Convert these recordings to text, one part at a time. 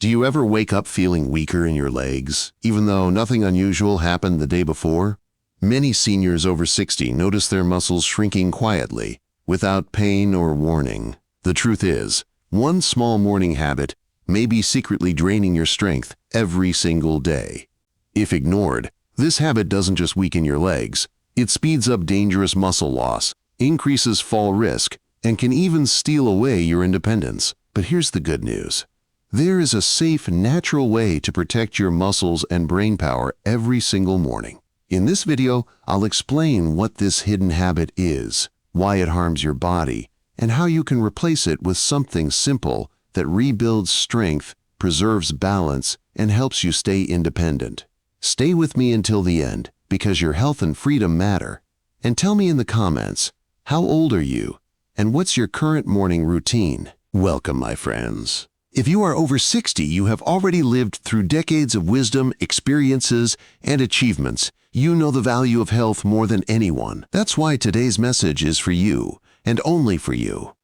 Do you ever wake up feeling weaker in your legs, even though nothing unusual happened the day before? Many seniors over 60 notice their muscles shrinking quietly, without pain or warning. The truth is, one small morning habit may be secretly draining your strength every single day. If ignored, this habit doesn't just weaken your legs, it speeds up dangerous muscle loss, increases fall risk, and can even steal away your independence. But here's the good news. There is a safe, natural way to protect your muscles and brain power every single morning. In this video, I'll explain what this hidden habit is, why it harms your body, and how you can replace it with something simple that rebuilds strength, preserves balance, and helps you stay independent. Stay with me until the end, because your health and freedom matter. And tell me in the comments, how old are you, and what's your current morning routine? Welcome, my friends. If you are over 60, you have already lived through decades of wisdom, experiences, and achievements. You know the value of health more than anyone. That's why today's message is for you, and only for you.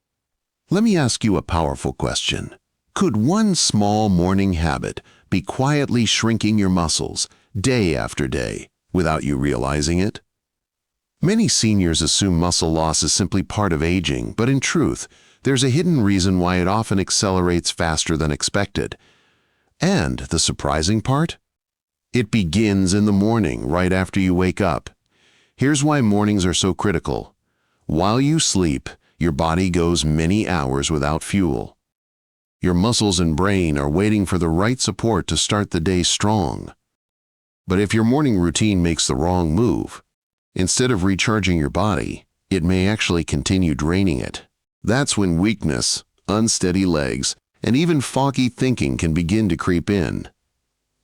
Let me ask you a powerful question. Could one small morning habit be quietly shrinking your muscles day after day without you realizing it? Many seniors assume muscle loss is simply part of aging, but in truth, there's a hidden reason why it often accelerates faster than expected. And the surprising part? It begins in the morning, right after you wake up. Here's why mornings are so critical. While you sleep, your body goes many hours without fuel. Your muscles and brain are waiting for the right support to start the day strong. But if your morning routine makes the wrong move, instead of recharging your body, it may actually continue draining it. That's when weakness, unsteady legs, and even foggy thinking can begin to creep in.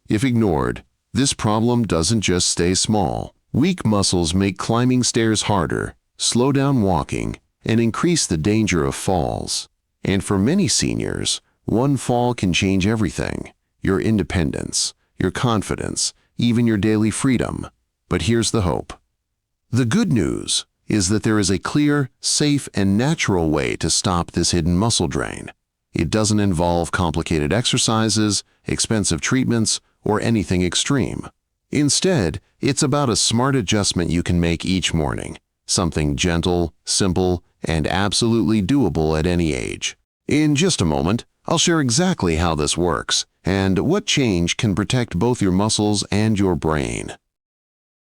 If ignored, this problem doesn't just stay small. Weak muscles make climbing stairs harder, slow down walking, and increase the danger of falls. And for many seniors, one fall can change everything: your independence, your confidence, even your daily freedom. But here's the hope. The good news is that there is a clear, safe, and natural way to stop this hidden muscle drain. It doesn't involve complicated exercises, expensive treatments, or anything extreme. Instead, it's about a smart adjustment you can make each morning, something gentle, simple, and absolutely doable at any age. In just a moment, I'll share exactly how this works and what change can protect both your muscles and your brain.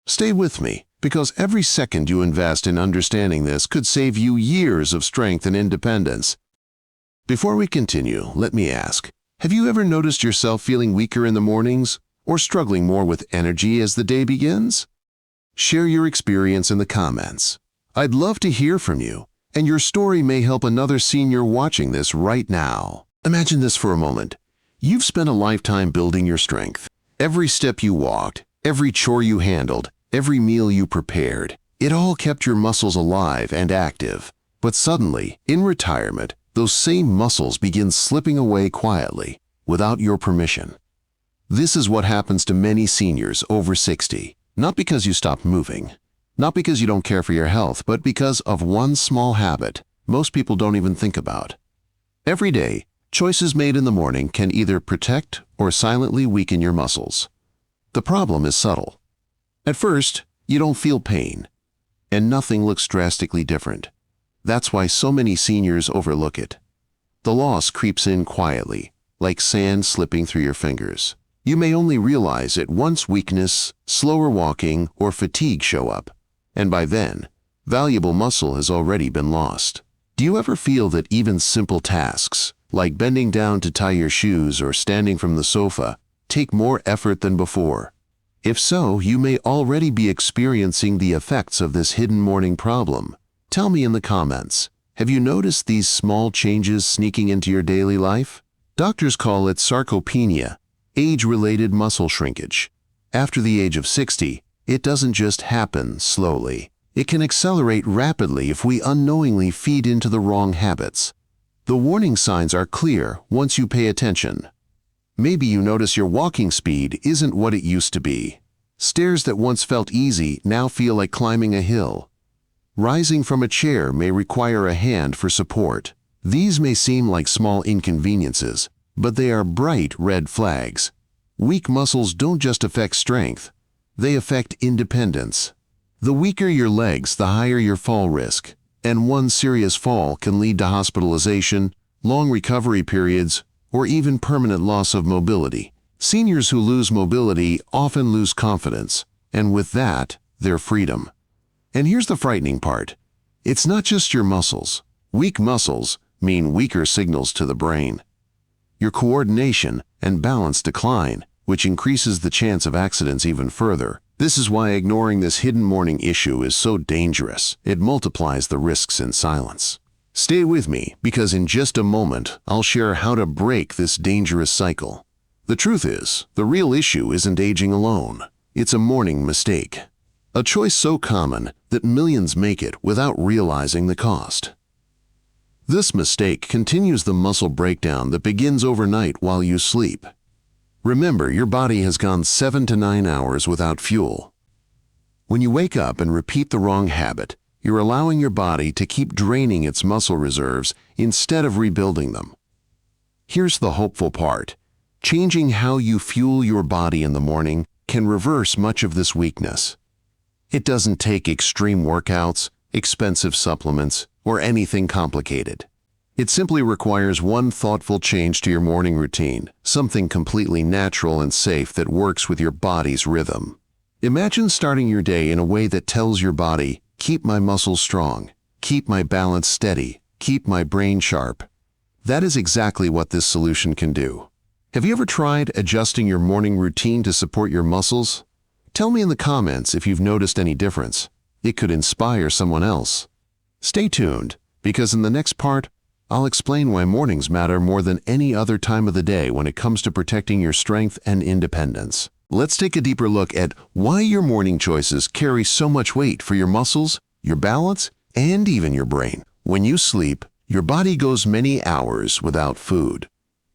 Stay with me, because every second you invest in understanding this could save you years of strength and independence. Before we continue, let me ask, have you ever noticed yourself feeling weaker in the mornings or struggling more with energy as the day begins? Share your experience in the comments. I'd love to hear from you, and your story may help another senior watching this right now. Imagine this for a moment. You've spent a lifetime building your strength. Every step you walked, every chore you handled, every meal you prepared, it all kept your muscles alive and active. But suddenly, in retirement, those same muscles begin slipping away quietly, without your permission. This is what happens to many seniors over 60. Not because you stopped moving, not because you don't care for your health, but because of one small habit most people don't even think about. Every day, choices made in the morning can either protect or silently weaken your muscles. The problem is subtle. At first, you don't feel pain, and nothing looks drastically different. That's why so many seniors overlook it. The loss creeps in quietly, like sand slipping through your fingers. You may only realize it once weakness, slower walking, or fatigue show up, and by then, valuable muscle has already been lost. Do you ever feel that even simple tasks, like bending down to tie your shoes or standing from the sofa, take more effort than before? If so, you may already be experiencing the effects of this hidden morning problem. Tell me in the comments, have you noticed these small changes sneaking into your daily life? Doctors call it sarcopenia, age-related muscle shrinkage. After the age of 60, it doesn't just happen slowly. It can accelerate rapidly if we unknowingly feed into the wrong habits. The warning signs are clear once you pay attention. Maybe you notice your walking speed isn't what it used to be. Stairs that once felt easy now feel like climbing a hill. Rising from a chair may require a hand for support. These may seem like small inconveniences, but they are bright red flags. Weak muscles don't just affect strength, they affect independence. The weaker your legs, the higher your fall risk, and one serious fall can lead to hospitalization, long recovery periods, or even permanent loss of mobility. Seniors who lose mobility often lose confidence, and with that, their freedom. And here's the frightening part. It's not just your muscles. Weak muscles mean weaker signals to the brain. Your coordination and balance decline, which increases the chance of accidents even further. This is why ignoring this hidden morning issue is so dangerous. It multiplies the risks in silence. Stay with me, because in just a moment, I'll share how to break this dangerous cycle. The truth is, the real issue isn't aging alone. It's a morning mistake. A choice so common that millions make it without realizing the cost. This mistake continues the muscle breakdown that begins overnight while you sleep. Remember, your body has gone 7 to 9 hours without fuel. When you wake up and repeat the wrong habit, you're allowing your body to keep draining its muscle reserves instead of rebuilding them. Here's the hopeful part. Changing how you fuel your body in the morning can reverse much of this weakness. It doesn't take extreme workouts, expensive supplements, or anything complicated. It simply requires one thoughtful change to your morning routine, something completely natural and safe that works with your body's rhythm. Imagine starting your day in a way that tells your body, keep my muscles strong, keep my balance steady, keep my brain sharp. That is exactly what this solution can do. Have you ever tried adjusting your morning routine to support your muscles? Tell me in the comments if you've noticed any difference. It could inspire someone else. Stay tuned, because in the next part, I'll explain why mornings matter more than any other time of the day when it comes to protecting your strength and independence. Let's take a deeper look at why your morning choices carry so much weight for your muscles, your balance, and even your brain. When you sleep, your body goes many hours without food.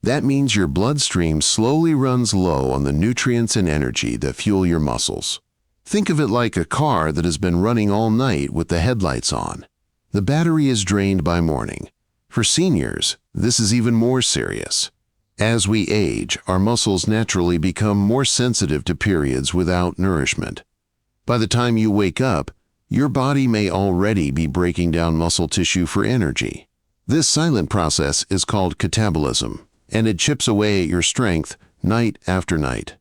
That means your bloodstream slowly runs low on the nutrients and energy that fuel your muscles. Think of it like a car that has been running all night with the headlights on. The battery is drained by morning. For seniors, this is even more serious. As we age, our muscles naturally become more sensitive to periods without nourishment. By the time you wake up, your body may already be breaking down muscle tissue for energy. This silent process is called catabolism, and it chips away at your strength night after night.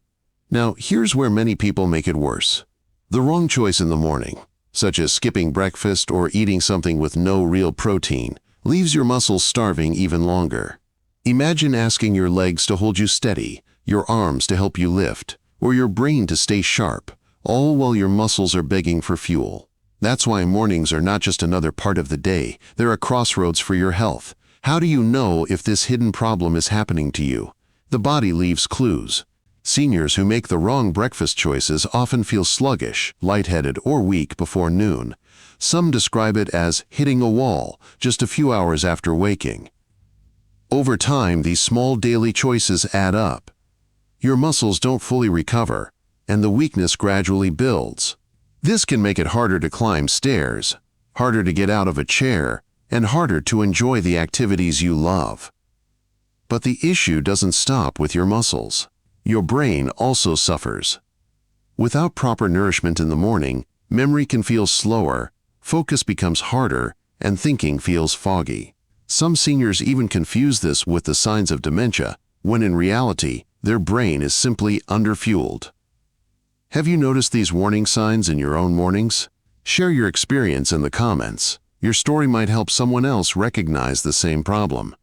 Now, here's where many people make it worse. The wrong choice in the morning, such as skipping breakfast or eating something with no real protein, leaves your muscles starving even longer. Imagine asking your legs to hold you steady, your arms to help you lift, or your brain to stay sharp, all while your muscles are begging for fuel. That's why mornings are not just another part of the day, they're a crossroads for your health. How do you know if this hidden problem is happening to you? The body leaves clues. Seniors who make the wrong breakfast choices often feel sluggish, lightheaded, or weak before noon. Some describe it as hitting a wall just a few hours after waking. Over time, these small daily choices add up. Your muscles don't fully recover, and the weakness gradually builds. This can make it harder to climb stairs, harder to get out of a chair, and harder to enjoy the activities you love. But the issue doesn't stop with your muscles. Your brain also suffers. Without proper nourishment in the morning, memory can feel slower, focus becomes harder, and thinking feels foggy. Some seniors even confuse this with the signs of dementia, when in reality, their brain is simply underfueled. Have you noticed these warning signs in your own mornings? Share your experience in the comments. Your story might help someone else recognize the same problem.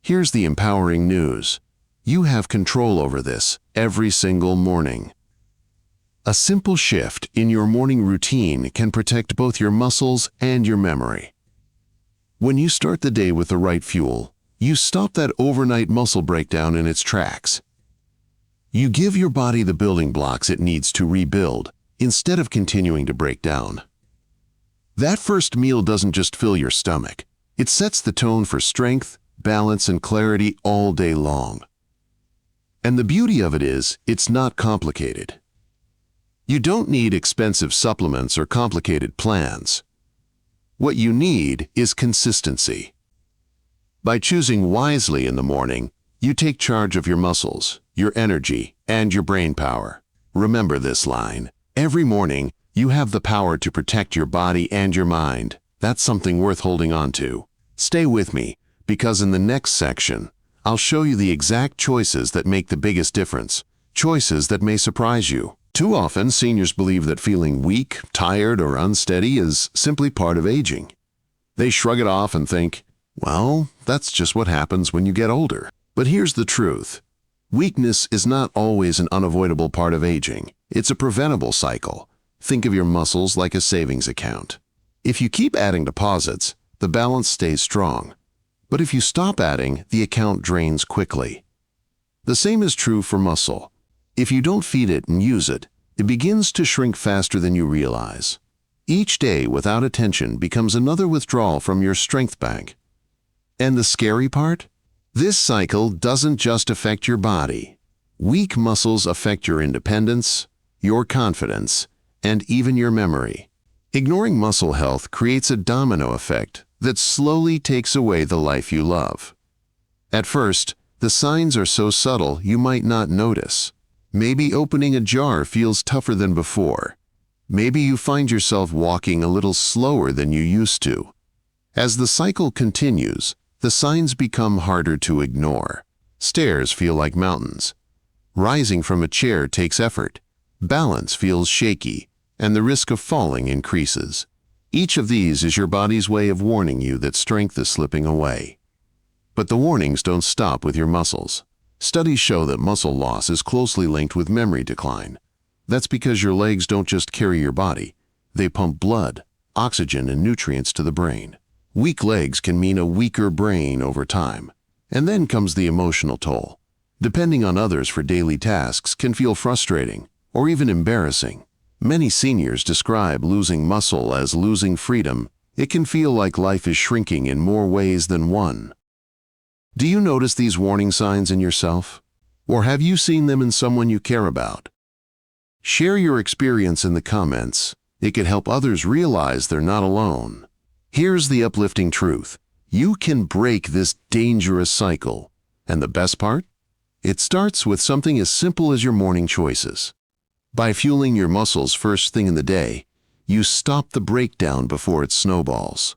Here's the empowering news. You have control over this every single morning. A simple shift in your morning routine can protect both your muscles and your memory. When you start the day with the right fuel, you stop that overnight muscle breakdown in its tracks. You give your body the building blocks it needs to rebuild, instead of continuing to break down. That first meal doesn't just fill your stomach. It sets the tone for strength, balance, and clarity all day long. And the beauty of it is, it's not complicated. You don't need expensive supplements or complicated plans. What you need is consistency. By choosing wisely in the morning, You take charge of your muscles, your energy, and your brain power. Remember this line. Every morning, you have the power to protect your body and your mind. That's something worth holding on to. Stay with me, because in the next section, I'll show you the exact choices that make the biggest difference. Choices that may surprise you. Too often, seniors believe that feeling weak, tired, or unsteady is simply part of aging. They shrug it off and think, well, that's just what happens when you get older. But here's the truth. Weakness is not always an unavoidable part of aging. It's a preventable cycle. Think of your muscles like a savings account. If you keep adding deposits, the balance stays strong. But if you stop adding, the account drains quickly. The same is true for muscle. If you don't feed it and use it, it begins to shrink faster than you realize. Each day without attention becomes another withdrawal from your strength bank. And the scary part? This cycle doesn't just affect your body. Weak muscles affect your independence, your confidence, and even your memory. Ignoring muscle health creates a domino effect that slowly takes away the life you love. At first, the signs are so subtle you might not notice. Maybe opening a jar feels tougher than before. Maybe you find yourself walking a little slower than you used to. As the cycle continues, the signs become harder to ignore. Stairs feel like mountains. Rising from a chair takes effort. Balance feels shaky, and the risk of falling increases. Each of these is your body's way of warning you that strength is slipping away. But the warnings don't stop with your muscles. Studies show that muscle loss is closely linked with memory decline. That's because your legs don't just carry your body. They pump blood, oxygen, and nutrients to the brain. Weak legs can mean a weaker brain over time. And then comes the emotional toll. Depending on others for daily tasks can feel frustrating or even embarrassing. Many seniors describe losing muscle as losing freedom. It can feel like life is shrinking in more ways than one. Do you notice these warning signs in yourself? Or have you seen them in someone you care about? Share your experience in the comments. It could help others realize they're not alone. Here's the uplifting truth. You can break this dangerous cycle. And the best part? It starts with something as simple as your morning choices. By fueling your muscles first thing in the day, you stop the breakdown before it snowballs.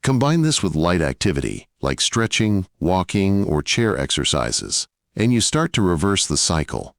Combine this with light activity, like stretching, walking, or chair exercises, and you start to reverse the cycle.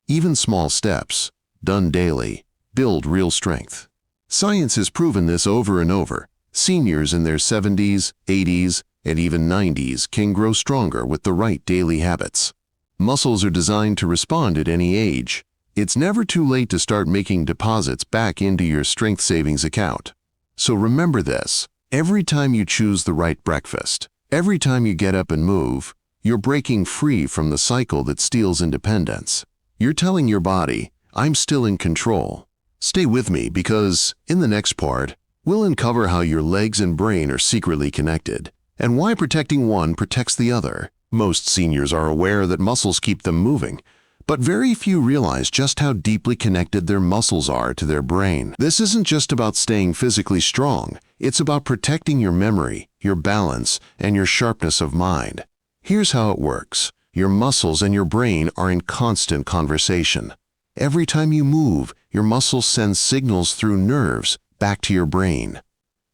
Even small steps, done daily, build real strength. Science has proven this over and over. Seniors in their 70s, 80s, and even 90s can grow stronger with the right daily habits. Muscles are designed to respond at any age. It's never too late to start making deposits back into your strength savings account. So remember this. Every time you choose the right breakfast, every time you get up and move, you're breaking free from the cycle that steals independence. You're telling your body, I'm still in control. Stay with me because, in the next part, we'll uncover how your legs and brain are secretly connected, and why protecting one protects the other. Most seniors are aware that muscles keep them moving, but very few realize just how deeply connected their muscles are to their brain. This isn't just about staying physically strong, it's about protecting your memory, your balance, and your sharpness of mind. Here's how it works. Your muscles and your brain are in constant conversation. Every time you move, your muscles send signals through nerves back to your brain.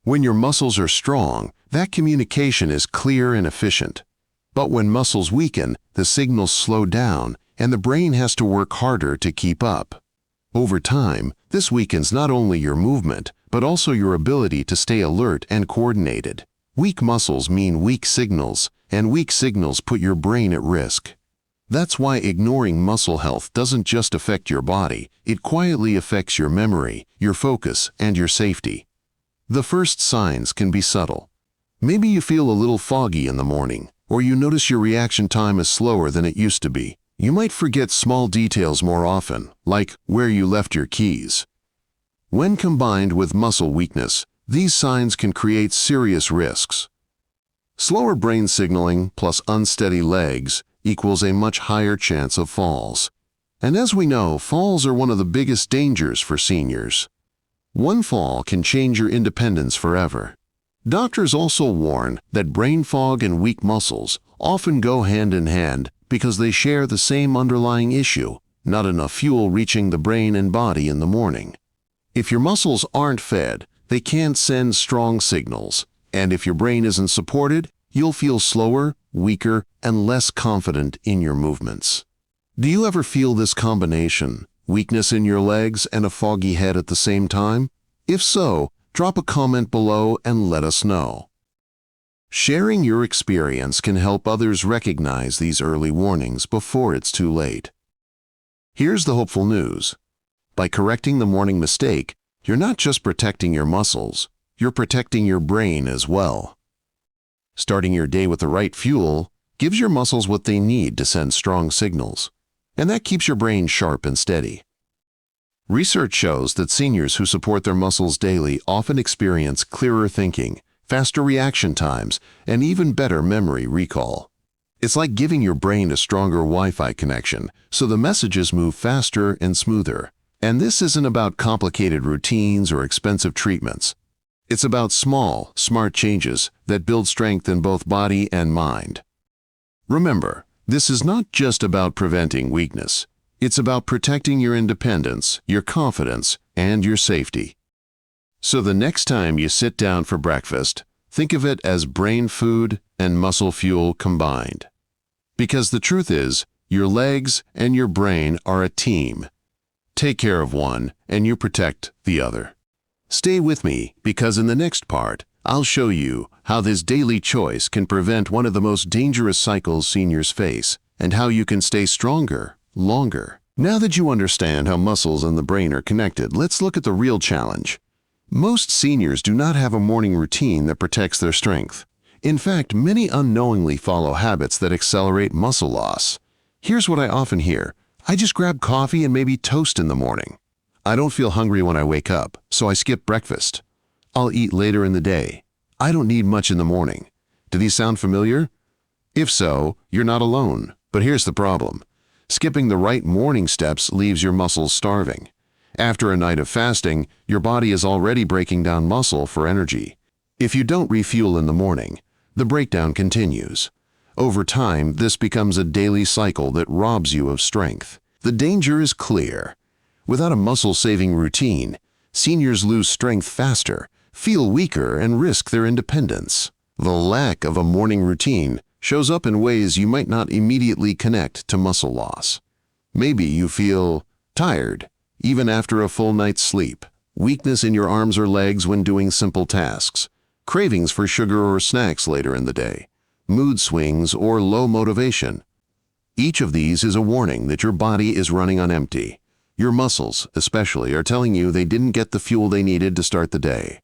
When your muscles are strong, that communication is clear and efficient. But when muscles weaken, the signals slow down, and the brain has to work harder to keep up. Over time, this weakens not only your movement, but also your ability to stay alert and coordinated. Weak muscles mean weak signals, and weak signals put your brain at risk. That's why ignoring muscle health doesn't just affect your body, it quietly affects your memory, your focus, and your safety. The first signs can be subtle. Maybe you feel a little foggy in the morning, or you notice your reaction time is slower than it used to be. You might forget small details more often, like where you left your keys. When combined with muscle weakness, these signs can create serious risks. Slower brain signaling plus unsteady legs equals a much higher chance of falls. And as we know, falls are one of the biggest dangers for seniors. One fall can change your independence forever. Doctors also warn that brain fog and weak muscles often go hand in hand because they share the same underlying issue: not enough fuel reaching the brain and body in the morning. If your muscles aren't fed, they can't send strong signals, and if your brain isn't supported, you'll feel slower, weaker, and less confident in your movements. Do you ever feel this combination, weakness in your legs and a foggy head at the same time? If so, drop a comment below and let us know. Sharing your experience can help others recognize these early warnings before it's too late. Here's the hopeful news. By correcting the morning mistake, you're not just protecting your muscles, you're protecting your brain as well. Starting your day with the right fuel gives your muscles what they need to send strong signals, and that keeps your brain sharp and steady. Research shows that seniors who support their muscles daily often experience clearer thinking, faster reaction times, and even better memory recall. It's like giving your brain a stronger Wi-Fi connection, so the messages move faster and smoother. And this isn't about complicated routines or expensive treatments. It's about small, smart changes that build strength in both body and mind. Remember, this is not just about preventing weakness. It's about protecting your independence, your confidence, and your safety. So the next time you sit down for breakfast, think of it as brain food and muscle fuel combined. Because the truth is, your legs and your brain are a team. Take care of one, and you protect the other. Stay with me, because in the next part, I'll show you how this daily choice can prevent one of the most dangerous cycles seniors face, and how you can stay stronger, longer. Now that you understand how muscles and the brain are connected, let's look at the real challenge. Most seniors do not have a morning routine that protects their strength. In fact, many unknowingly follow habits that accelerate muscle loss. Here's what I often hear. I just grab coffee and maybe toast in the morning. I don't feel hungry when I wake up, so I skip breakfast. I'll eat later in the day. I don't need much in the morning. Do these sound familiar? If so, you're not alone. But here's the problem. Skipping the right morning steps leaves your muscles starving. After a night of fasting, your body is already breaking down muscle for energy. If you don't refuel in the morning, the breakdown continues. Over time, this becomes a daily cycle that robs you of strength. The danger is clear. Without a muscle-saving routine, seniors lose strength faster, feel weaker, and risk their independence. The lack of a morning routine shows up in ways you might not immediately connect to muscle loss. Maybe you feel tired, even after a full night's sleep, weakness in your arms or legs when doing simple tasks, cravings for sugar or snacks later in the day, mood swings, or low motivation. Each of these is a warning that your body is running on empty. Your muscles, especially, are telling you they didn't get the fuel they needed to start the day.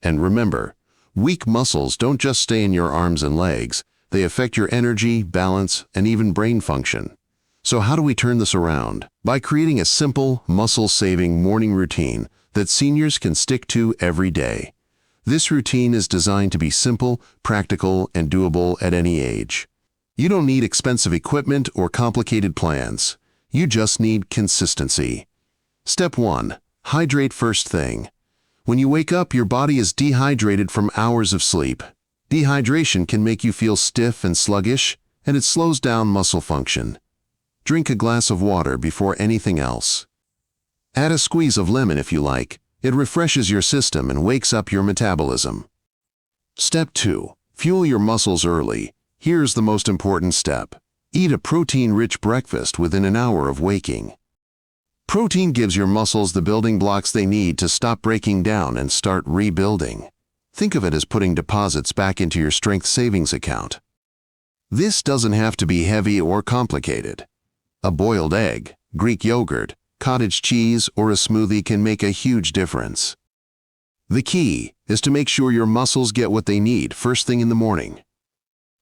And remember, weak muscles don't just stay in your arms and legs. They affect your energy, balance, and even brain function. So how do we turn this around? By creating a simple, muscle-saving morning routine that seniors can stick to every day. This routine is designed to be simple, practical, and doable at any age. You don't need expensive equipment or complicated plans. You just need consistency. Step 1. Hydrate first thing. When you wake up, your body is dehydrated from hours of sleep. Dehydration can make you feel stiff and sluggish, and it slows down muscle function. Drink a glass of water before anything else. Add a squeeze of lemon if you like. It refreshes your system and wakes up your metabolism. Step 2. Fuel your muscles early. Here's the most important step. Eat a protein-rich breakfast within an hour of waking. Protein gives your muscles the building blocks they need to stop breaking down and start rebuilding. Think of it as putting deposits back into your strength savings account. This doesn't have to be heavy or complicated. A boiled egg, Greek yogurt, cottage cheese, or a smoothie can make a huge difference. The key is to make sure your muscles get what they need first thing in the morning.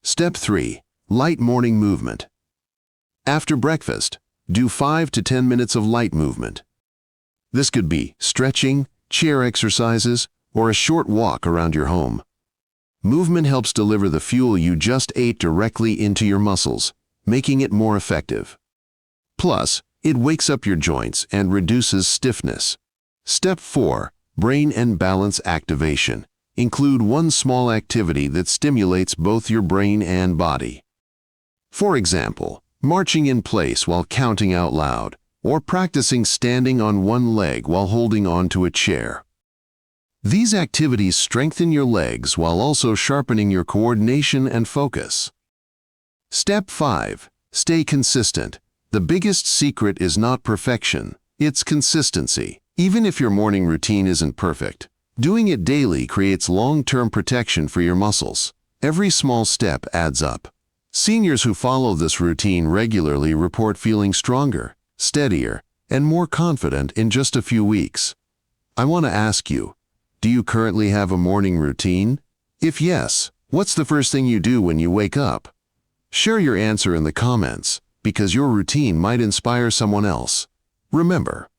Step 3. Light morning movement. After breakfast, do 5 to 10 minutes of light movement. This could be stretching, chair exercises, or a short walk around your home. Movement helps deliver the fuel you just ate directly into your muscles, making it more effective. Plus, it wakes up your joints and reduces stiffness. Step 4. Brain and balance activation. Include one small activity that stimulates both your brain and body. For example, marching in place while counting out loud, or practicing standing on one leg while holding onto a chair. These activities strengthen your legs while also sharpening your coordination and focus. Step 5. Stay consistent. The biggest secret is not perfection, it's consistency. Even if your morning routine isn't perfect, doing it daily creates long-term protection for your muscles. Every small step adds up. Seniors who follow this routine regularly report feeling stronger, steadier, and more confident in just a few weeks. I want to ask you, do you currently have a morning routine? If yes, what's the first thing you do when you wake up? Share your answer in the comments, because your routine might inspire someone else. Remember,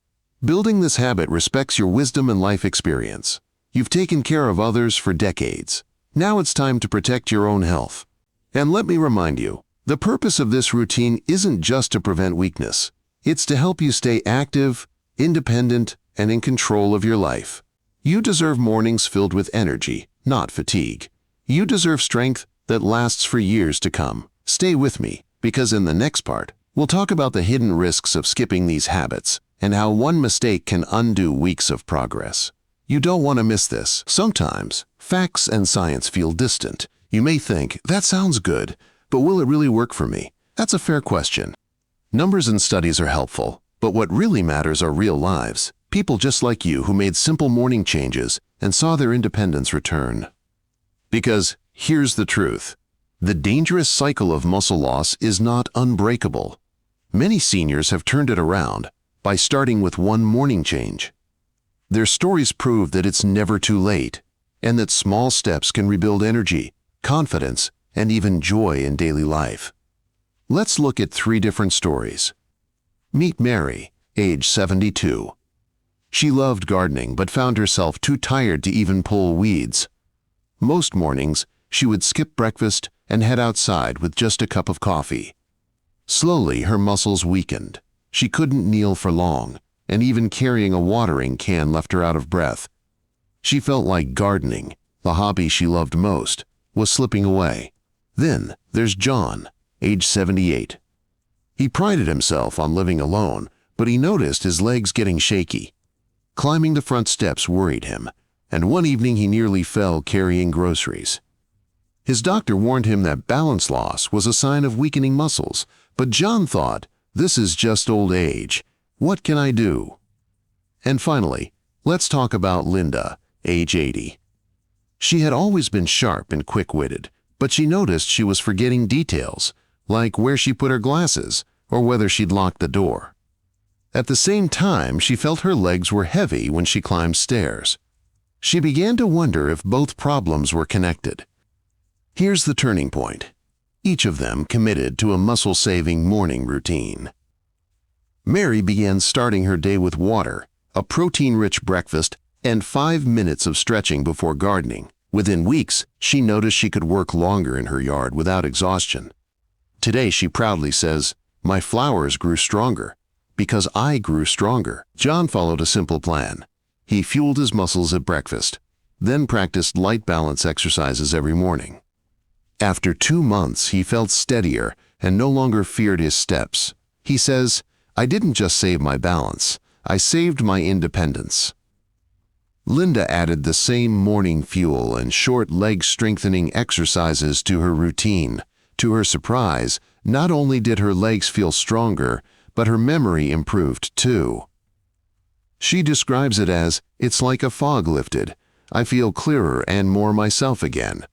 building this habit respects your wisdom and life experience. You've taken care of others for decades. Now it's time to protect your own health. And let me remind you, the purpose of this routine isn't just to prevent weakness. It's to help you stay active, independent, and in control of your life. You deserve mornings filled with energy, not fatigue. You deserve strength that lasts for years to come. Stay with me, because in the next part, we'll talk about the hidden risks of skipping these habits and how one mistake can undo weeks of progress. You don't want to miss this. Sometimes, facts and science feel distant. You may think, that sounds good, but will it really work for me? That's a fair question. Numbers and studies are helpful, but what really matters are real lives. People just like you who made simple morning changes and saw their independence return. Because here's the truth. The dangerous cycle of muscle loss is not unbreakable. Many seniors have turned it around by starting with one morning change. Their stories prove that it's never too late, and that small steps can rebuild energy, confidence, and even joy in daily life. Let's look at 3 different stories. Meet Mary, age 72. She loved gardening but found herself too tired to even pull weeds. Most mornings, she would skip breakfast and head outside with just a cup of coffee. Slowly, her muscles weakened. She couldn't kneel for long, and even carrying a watering can left her out of breath. She felt like gardening, the hobby she loved most, was slipping away. Then there's John, age 78. He prided himself on living alone, but he noticed his legs getting shaky. Climbing the front steps worried him, and one evening he nearly fell carrying groceries. His doctor warned him that balance loss was a sign of weakening muscles, but John thought, this is just old age. What can I do? And finally, let's talk about Linda, age 80. She had always been sharp and quick-witted, but she noticed she was forgetting details, like where she put her glasses or whether she'd locked the door. At the same time, she felt her legs were heavy when she climbed stairs. She began to wonder if both problems were connected. Here's the turning point. Each of them committed to a muscle-saving morning routine. Mary began starting her day with water, a protein-rich breakfast, and 5 minutes of stretching before gardening. Within weeks, she noticed she could work longer in her yard without exhaustion. Today, she proudly says, "My flowers grew stronger because I grew stronger." John followed a simple plan. He fueled his muscles at breakfast, then practiced light balance exercises every morning. After 2 months, he felt steadier and no longer feared his steps. He says, "I didn't just save my balance, I saved my independence." Linda added the same morning fuel and short leg strengthening exercises to her routine. To her surprise, not only did her legs feel stronger, but her memory improved too. She describes it as, "It's like a fog lifted. I feel clearer and more myself again."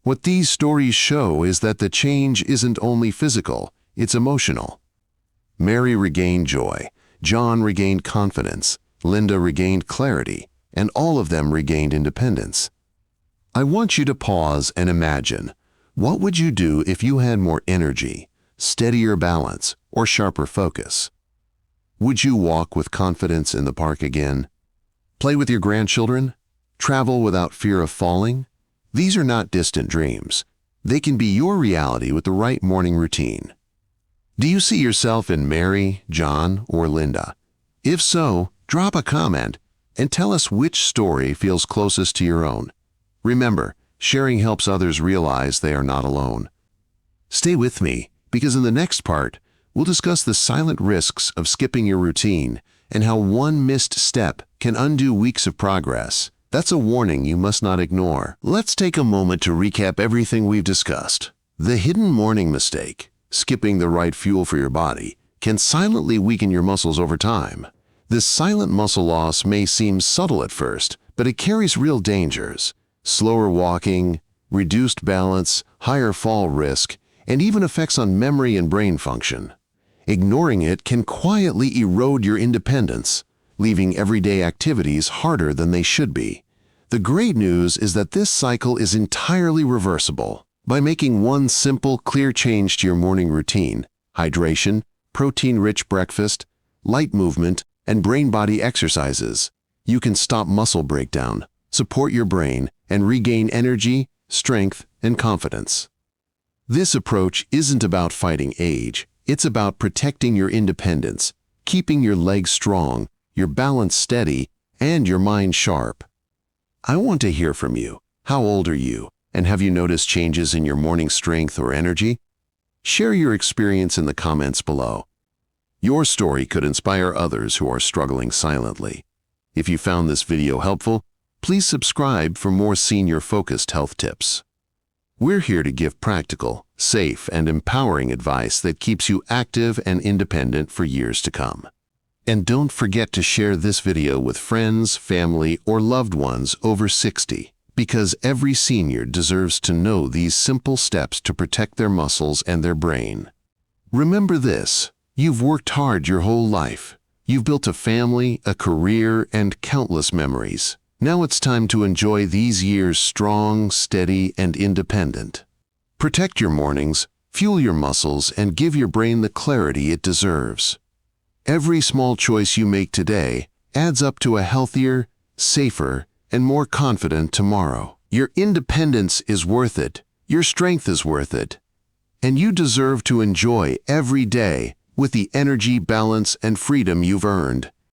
What these stories show is that the change isn't only physical, it's emotional. Mary regained joy, John regained confidence, Linda regained clarity, and all of them regained independence. I want you to pause and imagine, what would you do if you had more energy, steadier balance, or sharper focus? Would you walk with confidence in the park again? Play with your grandchildren? Travel without fear of falling? These are not distant dreams. They can be your reality with the right morning routine. Do you see yourself in Mary, John, or Linda? If so, drop a comment and tell us which story feels closest to your own. Remember, sharing helps others realize they are not alone. Stay with me, because in the next part, we'll discuss the silent risks of skipping your routine and how one missed step can undo weeks of progress. That's a warning you must not ignore. Let's take a moment to recap everything we've discussed. The hidden morning mistake, skipping the right fuel for your body, can silently weaken your muscles over time. This silent muscle loss may seem subtle at first, but it carries real dangers. Slower walking, reduced balance, higher fall risk, and even effects on memory and brain function. Ignoring it can quietly erode your independence, leaving everyday activities harder than they should be. The great news is that this cycle is entirely reversible. By making one simple, clear change to your morning routine, hydration, protein-rich breakfast, light movement, and brain-body exercises, you can stop muscle breakdown, support your brain, and regain energy, strength, and confidence. This approach isn't about fighting age. It's about protecting your independence, keeping your legs strong, your balance steady, and your mind sharp. I want to hear from you. How old are you? And have you noticed changes in your morning strength or energy? Share your experience in the comments below. Your story could inspire others who are struggling silently. If you found this video helpful, please subscribe for more senior-focused health tips. We're here to give practical, safe, and empowering advice that keeps you active and independent for years to come. And don't forget to share this video with friends, family, or loved ones over 60, because every senior deserves to know these simple steps to protect their muscles and their brain. Remember this: you've worked hard your whole life. You've built a family, a career, and countless memories. Now it's time to enjoy these years strong, steady, and independent. Protect your mornings, fuel your muscles, and give your brain the clarity it deserves. Every small choice you make today adds up to a healthier, safer, and more confident tomorrow. Your independence is worth it. Your strength is worth it. And you deserve to enjoy every day with the energy, balance, and freedom you've earned.